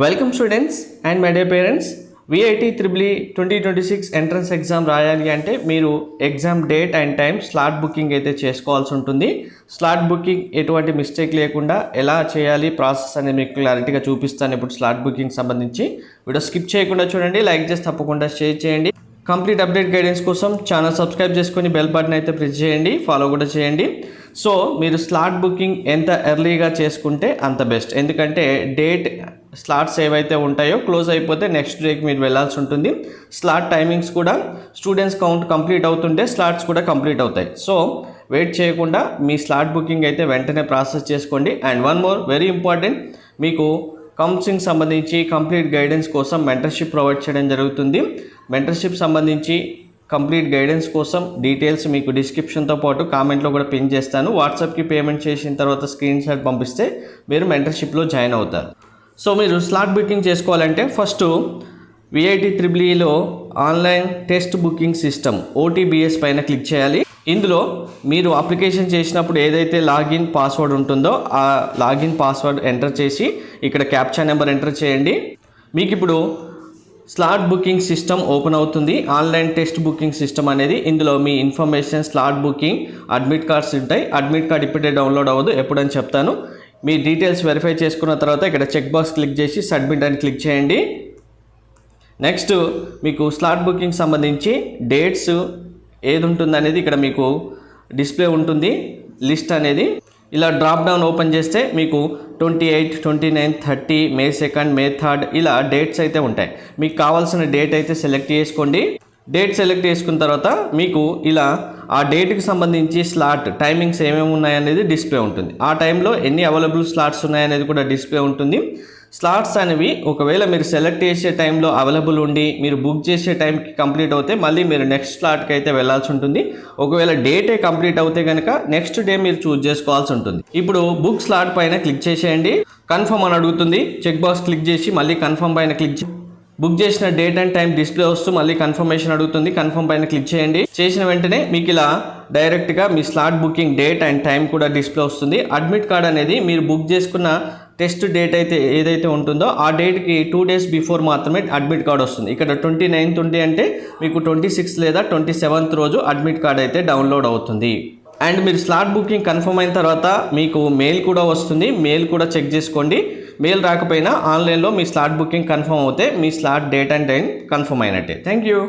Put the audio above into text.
Welcome students and my dear parents. VIT EEE 2026 entrance exam రాయాలి అంటే మీరు exam date and time slot booking అయితే చేసుకోవాల్సి ఉంటుంది. స్లాట్ బుకింగ్ ఎటువంటి మిస్టేక్ లేకుండా ఎలా చేయాలి ప్రాసెస్ అనేది మీకు క్లారిటీగా చూపిస్తాను. ఇప్పుడు స్లాట్ బుకింగ్ సంబంధించి వీడియో స్కిప్ చేయకుండా చూడండి, లైక్ చేసి తప్పకుండా షేర్ చేయండి. కంప్లీట్ అప్డేట్ గైడెన్స్ కోసం ఛానల్ సబ్స్క్రైబ్ చేసుకొని బెల్ బటన్ అయితే ప్రెస్ చేయండి, ఫాలో కూడా చేయండి. సో మీరు స్లాట్ బుకింగ్ ఎంత ఎర్లీగా చేసుకుంటే అంత బెస్ట్, ఎందుకంటే డేట్ స్లాట్స్ ఏవైతే ఉంటాయో క్లోజ్ అయిపోతే నెక్స్ట్ డేకి మీరు వెళ్ళాల్సి ఉంటుంది. స్లాట్ టైమింగ్స్ కూడా స్టూడెంట్స్ కౌంట్ కంప్లీట్ అవుతుంటే స్లాట్స్ కూడా కంప్లీట్ అవుతాయి. సో వెయిట్ చేయకుండా మీ స్లాట్ బుకింగ్ అయితే వెంటనే ప్రాసెస్ చేసుకోండి. And one more very important, మీకు కౌన్సిలింగ్ సంబంధించి కంప్లీట్ గైడెన్స్ కోసం మెంటర్షిప్ ప్రొవైడ్ చేయడం జరుగుతుంది. మెంటర్షిప్ సంబంధించి కంప్లీట్ గైడెన్స్ కోసం డీటెయిల్స్ మీకు డిస్క్రిప్షన్తో పాటు కామెంట్లో కూడా పిన్ చేస్తాను. వాట్సాప్కి పేమెంట్ చేసిన తర్వాత స్క్రీన్ షాట్ పంపిస్తే మీరు మెంటర్షిప్లో జాయిన్ అవుతారు. సో మీరు స్లాట్ బుకింగ్ చేసుకోవాలంటే ఫస్ట్ VIT EEEలో online test booking system OTBS పైన క్లిక్ చేయాలి. ఇందులో మీరు అప్లికేషన్ చేసినప్పుడు ఏదైతే లాగిన్ పాస్వర్డ్ ఉంటుందో ఆ లాగిన్ పాస్వర్డ్ ఎంటర్ చేసి ఇక్కడ క్యాప్చా నెంబర్ ఎంటర్ చేయండి. మీకు ఇప్పుడు స్లాట్ బుకింగ్ సిస్టమ్ ఓపెన్ అవుతుంది. ఆన్లైన్ టెస్ట్ బుకింగ్ సిస్టమ్ అనేది, ఇందులో మీ information, slot booking, admit cards ఉంటాయి. అడ్మిట్ కార్డ్ ఇప్పుడే డౌన్లోడ్ అవ్వదు, ఎప్పుడని చెప్తాను. మీ డీటెయిల్స్ వెరిఫై చేసుకున్న తర్వాత ఇక్కడ చెక్ బాక్స్ క్లిక్ చేసి సబ్మిట్ అని క్లిక్ చేయండి. నెక్స్ట్ మీకు స్లాట్ బుకింగ్ సంబంధించి డేట్స్ ఏది ఉంటుంది అనేది ఇక్కడ మీకు డిస్ప్లే ఉంటుంది, లిస్ట్ అనేది. ఇలా డ్రాప్ డౌన్ ఓపెన్ చేస్తే మీకు 28, 29, 30, May 2, May 3 ఇలా డేట్స్ అయితే ఉంటాయి. మీకు కావాల్సిన డేట్ అయితే సెలెక్ట్ చేసుకోండి. డేట్ సెలెక్ట్ చేసుకున్న తర్వాత మీకు ఇలా ఆ డేట్కి సంబంధించి స్లాట్ టైమింగ్స్ ఏమేమి ఉన్నాయనేది డిస్ప్లే ఉంటుంది. ఆ టైంలో ఎన్ని అవైలబుల్ స్లాట్స్ ఉన్నాయనేది కూడా డిస్ప్లే ఉంటుంది. స్లాట్స్ అనేవి ఒకవేళ మీరు సెలెక్ట్ చేసే టైంలో అవైలబుల్ ఉండి మీరు బుక్ చేసే టైంకి కంప్లీట్ అవుతే మళ్ళీ మీరు నెక్స్ట్ స్లాట్కి అయితే వెళ్ళాల్సి ఉంటుంది. ఒకవేళ డేటే కంప్లీట్ అవుతే కనుక నెక్స్ట్ డే మీరు చూస్ చేసుకోవాల్సి ఉంటుంది. ఇప్పుడు బుక్ స్లాట్ పైన క్లిక్ చేసేయండి. కన్ఫర్మ్ అని అడుగుతుంది, చెక్ బాక్స్ క్లిక్ చేసి మళ్ళీ కన్ఫర్మ్ పైన క్లిక్ బుక్ చేసిన డేట్ అండ్ టైం డిస్ప్లే వస్తూ మళ్ళీ కన్ఫర్మేషన్ అడుగుతుంది, కన్ఫర్మ్ పైన క్లిక్ చేయండి. చేసిన వెంటనే మీకు ఇలా డైరెక్ట్గా మీ slot booking date and time కూడా డిస్ప్లే వస్తుంది. అడ్మిట్ కార్డ్ అనేది మీరు బుక్ చేసుకున్న టెస్ట్ డేట్ అయితే ఏదైతే ఉంటుందో ఆ డేట్కి 2 days బిఫోర్ మాత్రమే అడ్మిట్ కార్డ్ వస్తుంది. ఇక్కడ 29th ఉంది అంటే మీకు 26th లేదా 27th రోజు అడ్మిట్ కార్డ్ అయితే డౌన్లోడ్ అవుతుంది. అండ్ మీరు స్లాట్ బుకింగ్ కన్ఫర్మ్ అయిన తర్వాత మీకు మెయిల్ కూడా వస్తుంది, మెయిల్ కూడా చెక్ చేసుకోండి. మెయిల్ రాకపోయినా ఆన్లైన్లో మీ స్లాట్ బుకింగ్ కన్ఫర్మ్ అవుతే మీ slot date and time confirm అయినట్టే. Thank you.